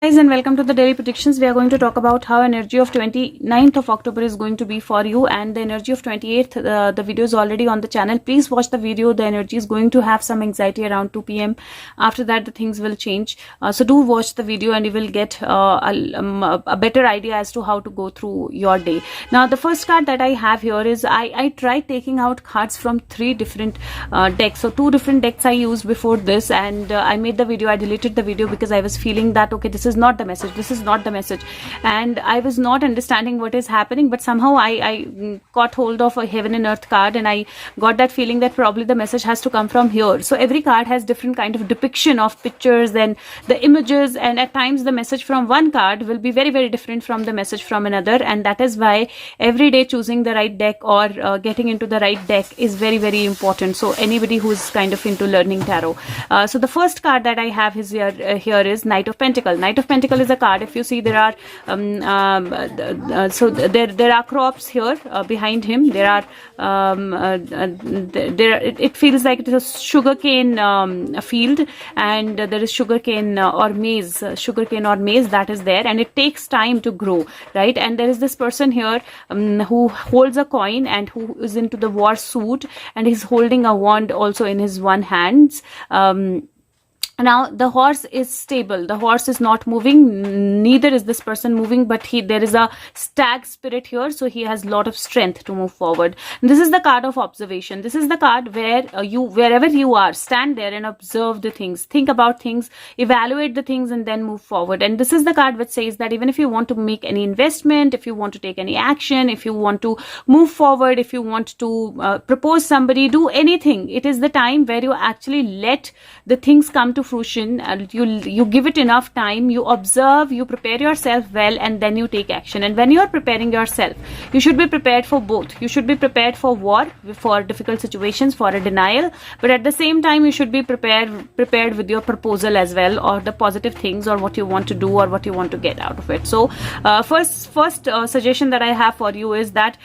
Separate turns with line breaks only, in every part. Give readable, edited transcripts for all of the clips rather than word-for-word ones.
Guys, and welcome to the daily predictions. We are going to talk about how energy of 29th of October is going to be for you, and the energy of 28th, the video is already on the channel. Please watch the video. The energy is going to have some anxiety around 2 p.m. After that, the things will change. So do watch the video and you will get a better idea as to how to go through your day. Now, the first card that I have here is I tried taking out cards from 3 different decks. So 2 different decks I used before this, and I made the video. I deleted the video because I was feeling that, okay, this is not the message, and I was not understanding what is happening, but somehow I got hold of a heaven and earth card, and I got that feeling that probably the message has to come from here. So every card has different kind of depiction of pictures and the images, and at times the message from one card will be very, very different from the message from another, and that is why every day choosing the right deck or getting into the right deck is very, very important. So anybody who's kind of into learning tarot. So the first card that I have is here is Knight of Pentacle. Knight of Pentacle is a card. If you see, there are there are crops here behind him. There are it feels like it is a sugarcane field, and there is sugarcane or maize that is there, and it takes time to grow, right? And there is this person here who holds a coin and who is into the war suit, and he's holding a wand also in his one hand. Now the horse is stable, the horse is not moving, neither is this person moving, but there is a stag spirit here, so he has a lot of strength to move forward. And this is the card of observation. This is the card where wherever you are, stand there and observe the things, think about things, evaluate the things, and then move forward. And this is the card which says that even if you want to make any investment, if you want to take any action, if you want to move forward, if you want to propose somebody, do anything, it is the time where you actually let the things come to fruition. You give it enough time, you observe, you prepare yourself well, and then you take action. And when you are preparing yourself, you should be prepared for both. You should be prepared for war, for difficult situations, for a denial, but at the same time you should be prepared with your proposal as well, or the positive things, or what you want to do, or what you want to get out of it. So first suggestion that I have for you is that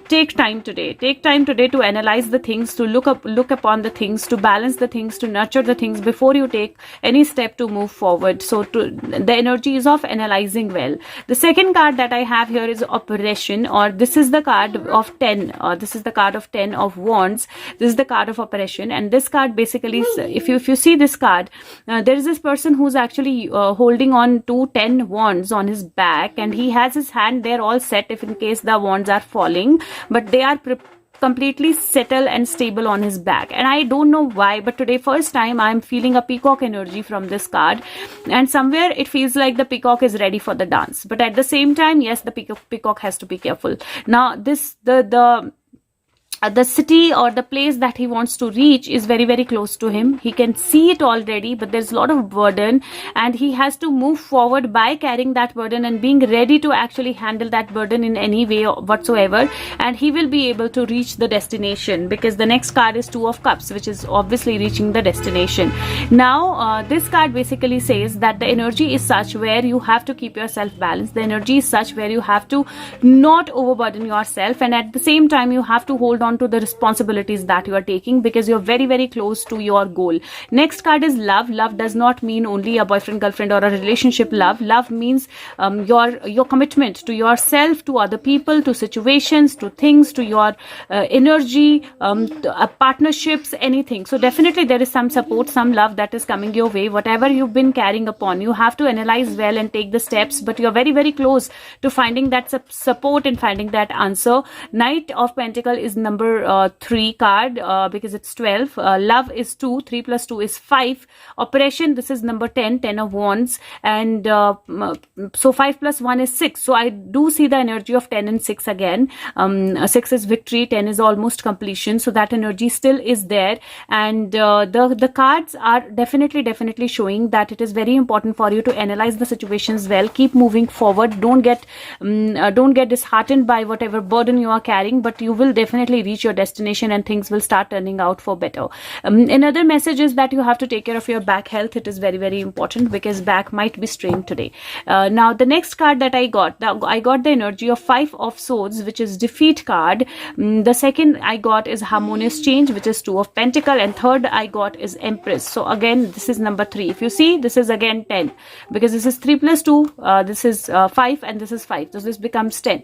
take time today to analyze the things, to look upon the things, to balance the things, to nurture the things before you take any step to move forward. So the energy is of analyzing well. The second card that I have here is operation, or this is the card of 10. This is the card of 10 of wands. This is the card of operation, and this card basically, if you see this card, there is this person who's actually holding on to 10 wands on his back, and he has his hand there all set if in case the wands are falling, but they are completely settled and stable on his back. And I don't know why, but today first time I'm feeling a peacock energy from this card, and somewhere it feels like the peacock is ready for the dance, but at the same time, yes, the peacock has to be careful. Now the city or the place that he wants to reach is very, very close to him. He can see it already, but there's a lot of burden, and he has to move forward by carrying that burden and being ready to actually handle that burden in any way whatsoever, and he will be able to reach the destination, because the next card is 2 of Cups, which is obviously reaching the destination. Now this card basically says that the energy is such where you have to keep yourself balanced. The energy is such where you have to not overburden yourself, and at the same time you have to hold on to the responsibilities that you are taking, because you're very, very close to your goal. Next card is love. Love does not mean only a boyfriend girlfriend or a relationship love. Love means your commitment to yourself, to other people, to situations, to things, to your energy, partnerships, anything. So definitely there is some support, some love that is coming your way. Whatever you've been carrying upon, you have to analyze well and take the steps, but you're very, very close to finding that support and finding that answer. Knight of Pentacle is number 3 card, because it's 12. Love is 2. 3 plus 2 is 5. Operation, this is number 10. 10 of wands, and so 5 plus 1 is 6. So I do see the energy of 10 and 6 again. 6 is victory, 10 is almost completion, so that energy still is there. And the cards are definitely showing that it is very important for you to analyze the situations well, keep moving forward, don't get disheartened by whatever burden you are carrying, but you will definitely reach your destination and things will start turning out for better. Another message is that you have to take care of your back health. It is very, very important because back might be strained today. Now the next card that I got the energy of 5 of Swords, which is defeat card. The second I got is harmonious change, which is 2 of Pentacle, and third I got is Empress. So again, this is number 3. If you see, this is again 10 because this is 3 plus 2, this is 5, and this is 5, so this becomes 10.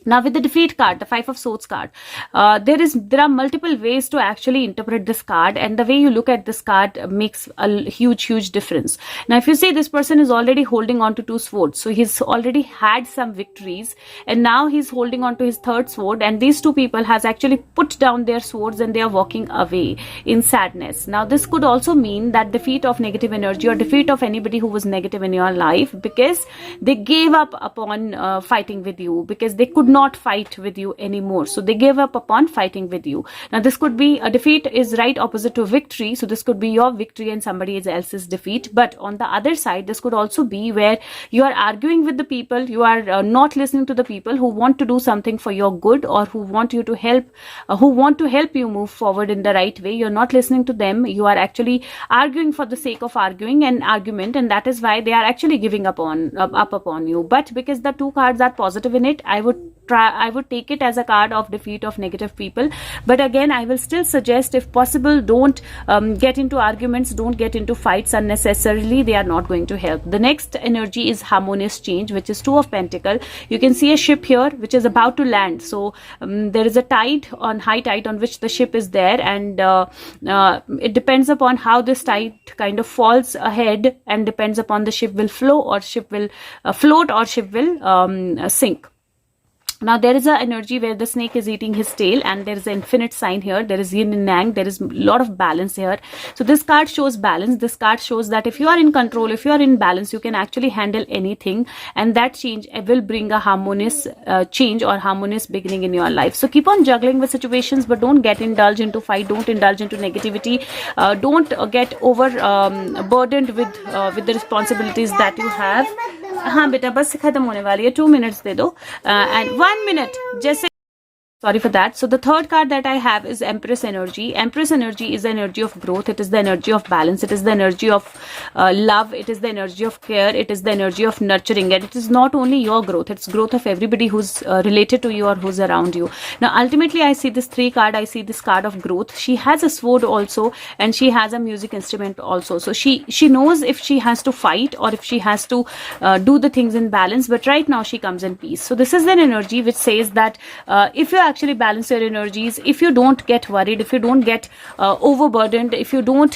Now with the defeat card, the 5 of Swords card, there are multiple ways to actually interpret this card, and the way you look at this card makes a huge difference. Now if you see, this person is already holding on to 2 swords, so he's already had some victories, and now he's holding on to his 3rd sword, and these 2 people has actually put down their swords and they are walking away in sadness. Now this could also mean that defeat of negative energy or defeat of anybody who was negative in your life, because they gave up upon fighting with you, because they could not fight with you anymore, so they gave up upon fighting with you. Now this could be a defeat is right opposite to victory, so this could be your victory and somebody else's defeat. But on the other side, this could also be where you are arguing with the people, you are not listening to the people who want to do something for your good or who want you to help, who want to help you move forward in the right way. You're not listening to them, you are actually arguing for the sake of arguing and argument, and that is why they are actually giving up upon you. But because the 2 cards are positive in it, I would take it as a card of defeat of negative people. But again, I will still suggest, if possible, don't get into arguments, don't get into fights unnecessarily. They are not going to help. The next energy is harmonious change, which is 2 of Pentacle. You can see a ship here which is about to land. So there is a tide, on high tide, on which the ship is there, and it depends upon how this tide kind of falls ahead, and depends upon the ship will flow or ship will float or ship will sink. Now there is an energy where the snake is eating his tail, and there is an infinite sign here. There is yin and yang. There is a lot of balance here. So this card shows balance. This card shows that if you are in control, if you are in balance, you can actually handle anything, and that change will bring a harmonious change or harmonious beginning in your life. So keep on juggling with situations, but don't get indulged into fight. Don't indulge into negativity. Don't get over burdened with the responsibilities that you have. हाँ बेटा, बस खत्म होने वाली है, 2 minutes दे दो, and 1 minute जैसे. Sorry for that. So the third card that I have is Empress energy. Empress energy is the energy of growth. It is the energy of balance. It is the energy of love. It is the energy of care. It is the energy of nurturing. And it is not only your growth. It's growth of everybody who's related to you or who's around you. Now, ultimately, I see this 3 card. I see this card of growth. She has a sword also, and she has a music instrument also. So she knows if she has to fight or if she has to do the things in balance. But right now, she comes in peace. So this is an energy which says that if you actually balance your energies, if you don't get worried, if you don't get overburdened, if you don't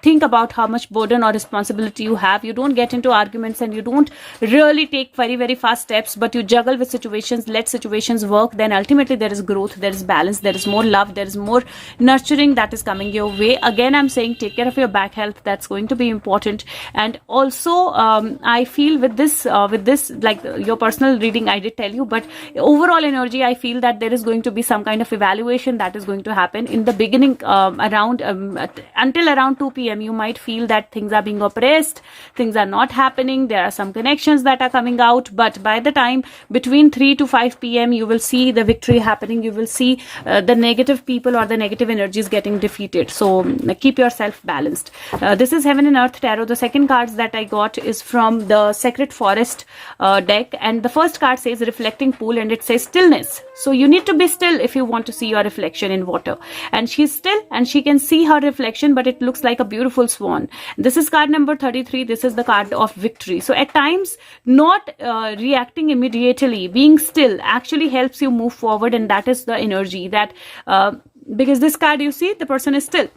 think about how much burden or responsibility you have, you don't get into arguments, and you don't really take very fast steps, but you juggle with situations, let situations work, then ultimately there is growth, there is balance, there is more love, there is more nurturing that is coming your way. Again, I'm saying take care of your back health. That's going to be important. And also I feel with this like your personal reading I did tell you, but overall energy, I feel that there is going to be some kind of evaluation that is going to happen in the beginning. Around until around 2 p.m. you might feel that things are being oppressed, things are not happening, there are some connections that are coming out, but by the time between 3 to 5 p.m. you will see the victory happening. You will see the negative people or the negative energies getting defeated. So keep yourself balanced. This is Heaven and Earth Tarot. The second cards that I got is from the Sacred Forest deck, and the first card says Reflecting Pool, and it says stillness. So you need to be still if you want to see your reflection in water. And she's still, and she can see her reflection, but it looks like a beautiful swan. This is card number 33. This is the card of victory. So at times, not reacting immediately, being still actually helps you move forward, and that is the energy that because this card, you see, the person is still.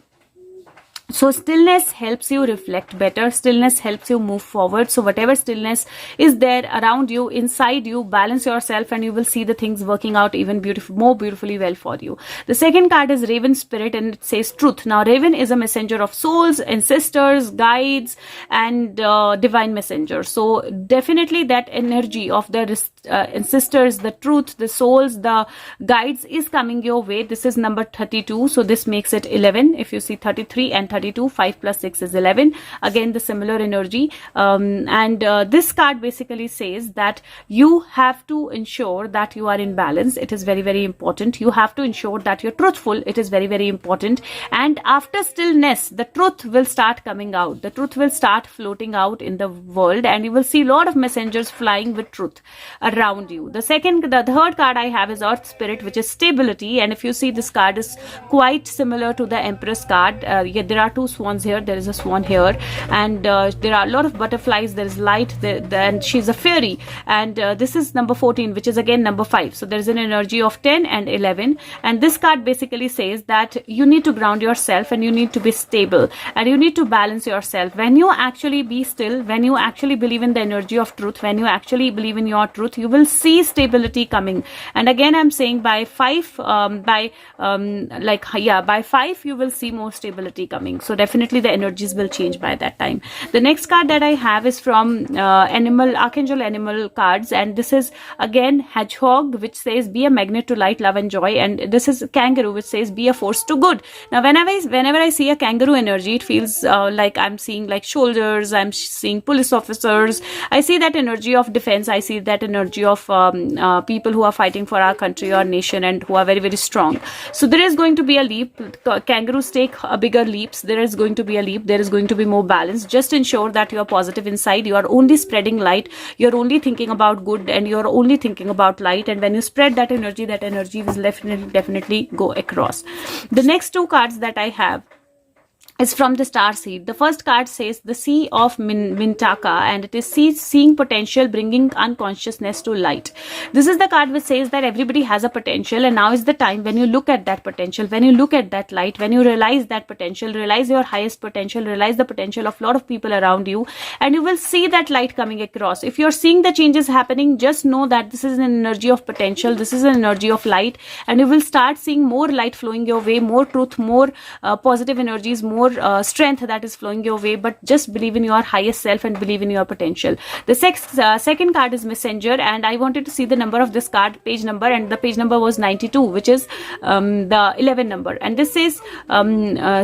So stillness helps you reflect better. Stillness helps you move forward. So whatever stillness is there around you, inside you, balance yourself, and you will see the things working out even more beautifully well for you. The second card is Raven Spirit, and it says truth. Now Raven is a messenger of souls, ancestors, guides, and divine messenger. So definitely that energy of the ancestors, the truth, the souls, the guides is coming your way. This is number 32. So this makes it 11. If you see 33 and 32, 32. 5 plus 6 is 11. Again, the similar energy. This card basically says that you have to ensure that you are in balance. It is very, very important. You have to ensure that you're truthful. It is very, very important. And after stillness, the truth will start coming out. The truth will start floating out in the world, and you will see a lot of messengers flying with truth around you. The third card I have is Earth Spirit, which is stability. And if you see, this card is quite similar to the Empress card. Yeah, there are two swans here. There is a swan here, and there are a lot of butterflies. There is light, and she's a fairy. And this is number 14, which is again number 5. So there is an energy of 10 and 11. And this card basically says that you need to ground yourself, and you need to be stable, and you need to balance yourself. When you actually be still, when you actually believe in the energy of truth, when you actually believe in your truth, you will see stability coming. And again, I'm saying by 5, by 5, you will see more stability coming. So definitely the energies will change by that time. The next card that I have is from Archangel Animal cards, and this is again Hedgehog, which says be a magnet to light, love and joy. And this is Kangaroo, which says be a force to good. Now whenever I see a kangaroo energy, it feels like I'm seeing like soldiers, I'm seeing police officers. I see that energy of defense. I see that energy of people who are fighting for our country or nation, and who are very, very strong. So there is going to be a leap. Kangaroos take a bigger leaps. There is going to be a leap. There is going to be more balance. Just ensure that you are positive inside. You are only spreading light. You're only thinking about good, and you're only thinking about light. And when you spread that energy will definitely go across. The next two cards that I have is from the star seed. The first card says the sea of Mintaka, and it is seeing potential, bringing unconsciousness to light. This is the card which says that everybody has a potential, and now is the time when you look at that potential, when you look at that light, when you realize that potential, realize your highest potential, realize the potential of a lot of people around you, and you will see that light coming across. If you're seeing the changes happening, just know that this is an energy of potential, this is an energy of light, and you will start seeing more light flowing your way, more truth, more positive energies, more strength that is flowing your way. But just believe in your highest self and believe in your potential. The second card is Messenger, and I wanted to see the number of this card, page number, and the page number was 92, which is the 11 number. And this is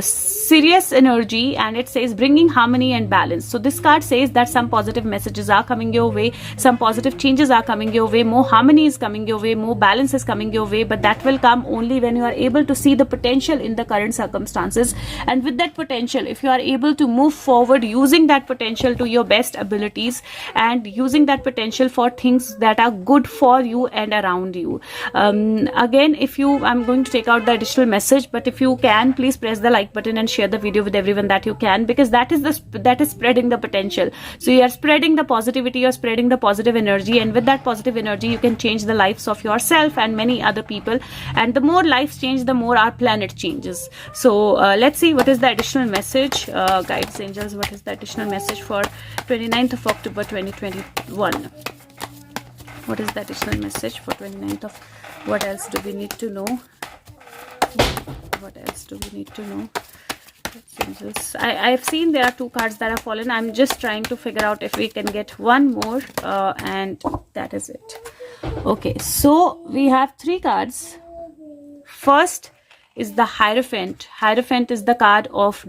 serious energy, and it says bringing harmony and balance. So this card says that some positive messages are coming your way, some positive changes are coming your way, more harmony is coming your way, more balance is coming your way. But that will come only when you are able to see the potential in the current circumstances. And with that potential, if you are able to move forward using that potential to your best abilities, and using that potential for things that are good for you and around you. Again, I'm going to take out the additional message, but if you can, please press the like button and share the video with everyone that you can, because that is spreading the potential. So you are spreading the positivity, you are spreading the positive energy, and with that positive energy you can change the lives of yourself and many other people. And the more lives change, the more our planet changes. So let's see what is the additional message. Guides, angels, what is the additional message for 29th of October 2021? What is the additional message for 29th of, what else do we need to know? What else do we need to know? Angels, I've seen there are two cards that have fallen. I'm just trying to figure out if we can get one more, and that is it. Okay, so we have three cards. First is the Hierophant. Hierophant is the card of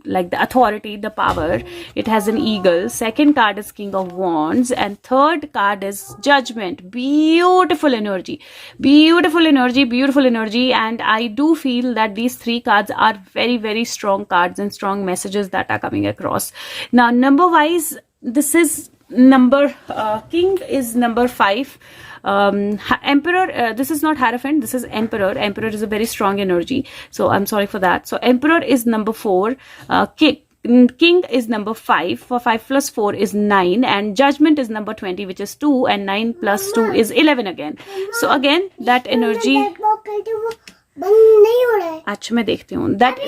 like the authority, the power. It has an eagle. Second card is King of Wands, and third card is Judgment. Beautiful energy, beautiful energy, beautiful energy. And I do feel that these three cards are very, very strong cards and strong messages that are coming across. Now, number wise, this is number King is number 5. Emperor, this is not Hierophant, this is Emperor. Emperor is a very strong energy, so I'm sorry for that. So Emperor is number 4, King is number 5. For 5 plus 4 is 9, and Judgment is number 20, which is 2, and 9 plus 2 is 11 again. So again, that energy. अच्छा मैं देखती हूँ that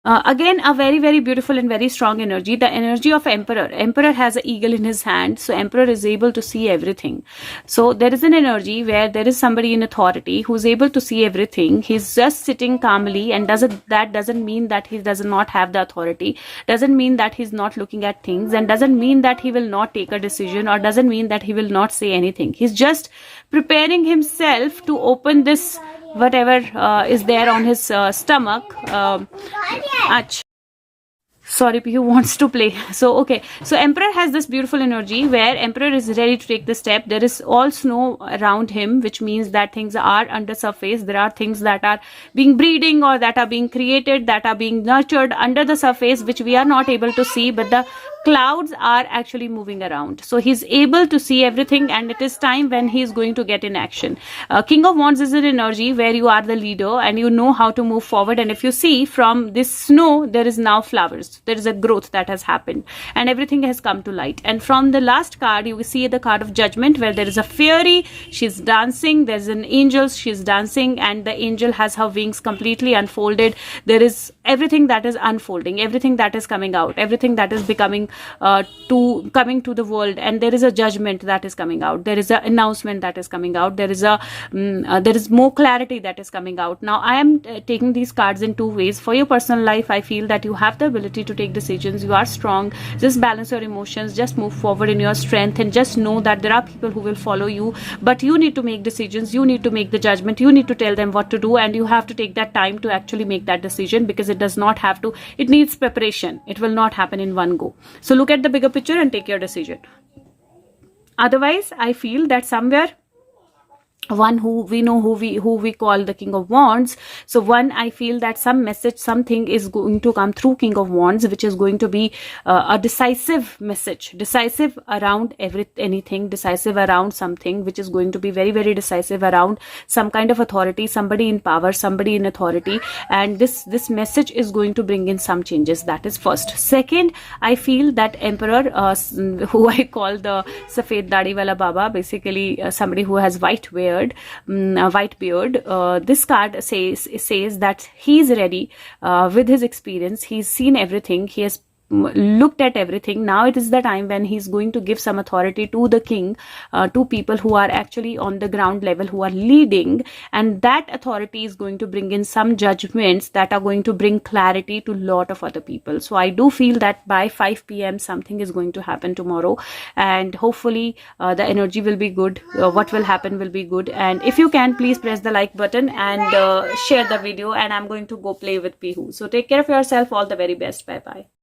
again, a very, very beautiful and very strong energy. The energy of Emperor. Emperor has an eagle in his hand, so Emperor is able to see everything. So there is an energy where there is somebody in authority who's able to see everything. He's just sitting calmly, and that doesn't mean that he does not have the authority, doesn't mean that he's not looking at things, and doesn't mean that he will not take a decision, or doesn't mean that he will not say anything. He's just preparing himself to open this whatever is there on his stomach. Sorry, Pihu wants to play. So, okay. So, Emperor has this beautiful energy where Emperor is ready to take the step. There is all snow around him, which means that things are under surface. There are things that are being breeding or that are being created, that are being nurtured under the surface, which we are not able to see, but the clouds are actually moving around. So he's able to see everything, and it is time when he's going to get in action. King of Wands is an energy where you are the leader and you know how to move forward. And if you see from this snow, there is now flowers. There is a growth that has happened and everything has come to light. And from the last card, you will see the card of Judgment where there is a fairy. She's dancing. There's an angel. She's dancing, and the angel has her wings completely unfolded. There is everything that is unfolding, everything that is coming out, everything that is becoming coming to the world, and there is a judgment that is coming out. There is an announcement that is coming out. There is more clarity that is coming out. Now I am taking these cards in two ways. For your personal life, I feel that you have the ability to take decisions. You are strong. Just balance your emotions. Just move forward in your strength, and just know that there are people who will follow you, but you need to make decisions. You need to make the judgment. You need to tell them what to do, and you have to take that time to actually make that decision, because it does not have to. It needs preparation. It will not happen in one go. So look at the bigger picture and take your decision. Otherwise, I feel that somewhere one who we call the King of Wands. So one, I feel that some message, something is going to come through King of Wands, which is going to be a decisive message, decisive around anything, decisive around something, which is going to be very, very decisive around some kind of authority, somebody in power, somebody in authority, and this message is going to bring in some changes. That is first. Second, I feel that Emperor, who I call the Safed Dadi Wala Baba, basically somebody who has white beard, this card says that he's ready with his experience. He's seen everything. He has looked at everything. Now it is the time when he's going to give some authority to the king, to people who are actually on the ground level, who are leading, and that authority is going to bring in some judgments that are going to bring clarity to a lot of other people. So I do feel that by 5 p.m. something is going to happen tomorrow, and hopefully the energy will be good. What will happen will be good. And if you can, please press the like button and share the video, and I'm going to go play with Pihu. So take care of yourself. All the very best. Bye bye.